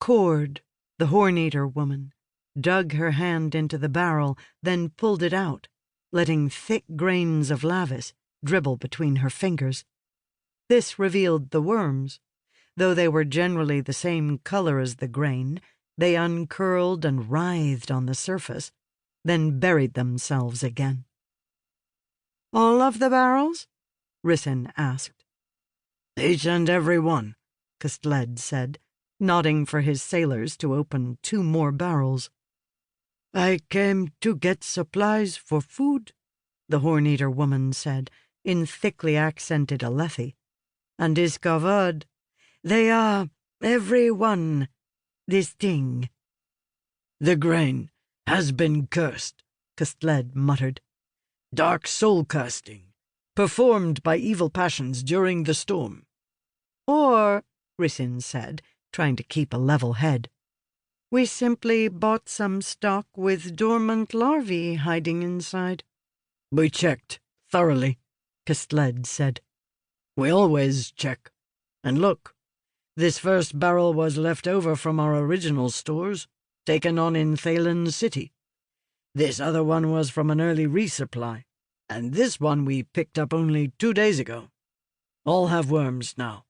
Cord, the horn-eater woman, dug her hand into the barrel, then pulled it out, letting thick grains of lavis dribble between her fingers. This revealed the worms. Though they were generally the same color as the grain, they uncurled and writhed on the surface, then buried themselves again. "All of the barrels?" Rysn asked. "Each and every one," Kastled said, nodding for his sailors to open 2 more barrels. "I came to get supplies for food," the horn-eater woman said, in thickly accented Alethi, "and discovered they are, every one, this thing." "The grain has been cursed," Kastled muttered. "Dark soul casting, performed by evil passions during the storm." "Or," Rysn said, trying to keep a level head, "we simply bought some stock with dormant larvae hiding inside." "We checked thoroughly," Kastled said. "We always check. And look, this first barrel was left over from our original stores, taken on in Thaylen City. This other one was from an early resupply, and this one we picked up only 2 days ago. All have worms now."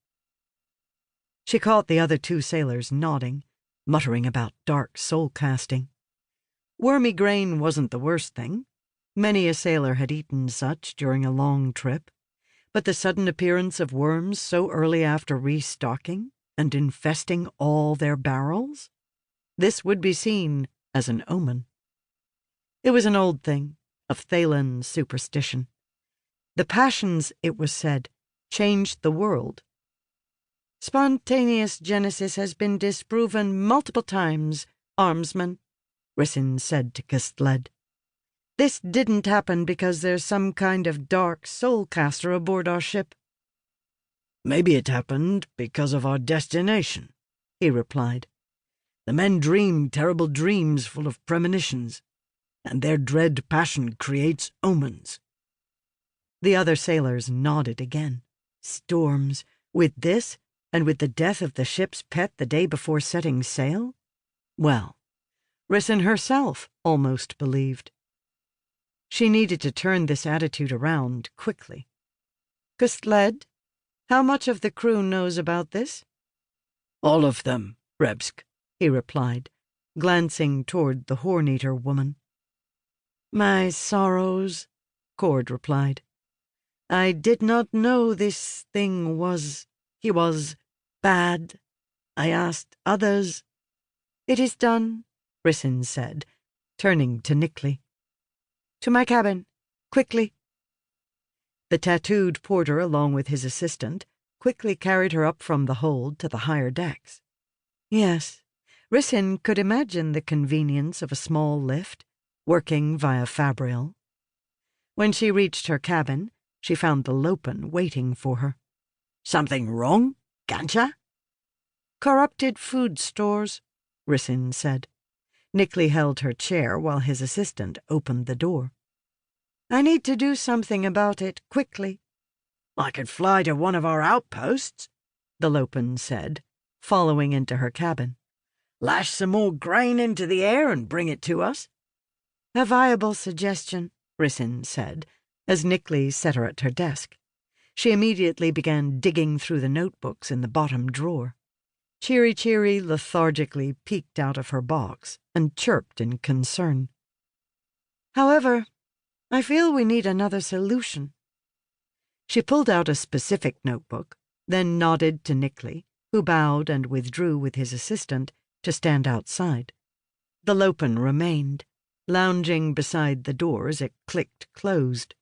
She caught the other 2 sailors nodding, muttering about dark soul casting. Wormy grain wasn't the worst thing. Many a sailor had eaten such during a long trip, but the sudden appearance of worms so early after restocking and infesting all their barrels? This would be seen as an omen. It was an old thing, of Thaylen superstition. The passions, it was said, changed the world. "Spontaneous genesis has been disproven multiple times, Armsman," Rysn said to Kastled. "This didn't happen because there's some kind of dark soul caster aboard our ship." "Maybe it happened because of our destination," he replied. "The men dream terrible dreams full of premonitions, and their dread passion creates omens." The other sailors nodded again. Storms, with this, and with the death of the ship's pet the day before setting sail? Well, Rysn herself almost believed. She needed to turn this attitude around quickly. "Kastled, how much of the crew knows about this?" "All of them, Rebsk," he replied, glancing toward the horn-eater woman. "My sorrows," Cord replied. "I did not know this thing was... he was bad. I asked others." "It is done," Rysn said, turning to Nickley. "To my cabin, quickly." The tattooed porter, along with his assistant, quickly carried her up from the hold to the higher decks. Yes, Rysn could imagine the convenience of a small lift, working via Fabrial. When she reached her cabin, she found the Lopen waiting for her. "Something wrong, Gansha?" "Corrupted food stores," Rysn said. Nickley held her chair while his assistant opened the door. "I need to do something about it, quickly." "I could fly to one of our outposts," the Lopen said, following into her cabin. "Lash some more grain into the air and bring it to us." "A viable suggestion," Rysn said, as Nickley set her at her desk. She immediately began digging through the notebooks in the bottom drawer. Cheery lethargically peeked out of her box and chirped in concern. "However, I feel we need another solution." She pulled out a specific notebook, then nodded to Nickley, who bowed and withdrew with his assistant to stand outside. The Lopen remained, lounging beside the door as it clicked closed.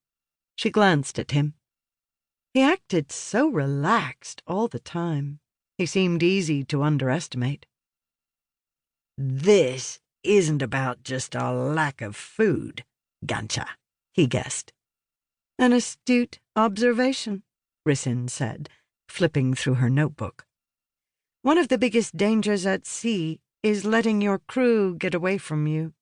She glanced at him. He acted so relaxed all the time. He seemed easy to underestimate. "This isn't about just our lack of food, Gansha," he guessed. "An astute observation," Rysn said, flipping through her notebook. "One of the biggest dangers at sea is letting your crew get away from you.